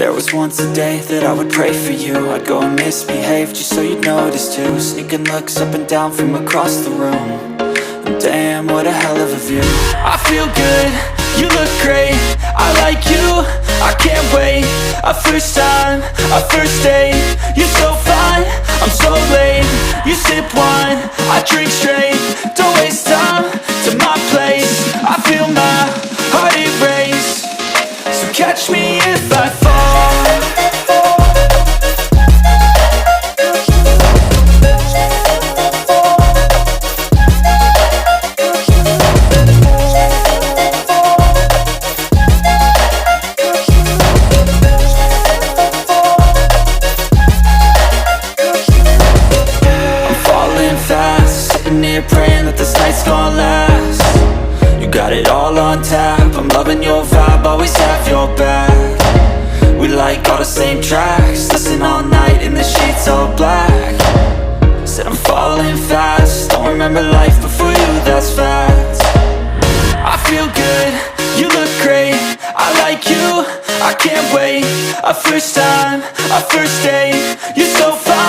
There was once a day that I would pray for you. I'd go and misbehave just so you'd notice too. Sneaking looks up and down from across the room. And damn, what a hell of a view. I feel good, you look great, I like you, I can't wait. A first time, a first date, you're so fine, I'm so late. You sip wine, I drink straight. Don't waste time to my place. I feel my heart erase. So catch me if I fall. Praying that this night's gonna last. You got it all on tap, I'm loving your vibe, always have your back. We like all the same tracks, listen all night in the sheets all black. Said I'm falling fast, don't remember life before you, that's fact. I feel good, you look great, I like you, I can't wait. A first time, a first date, you're so fine,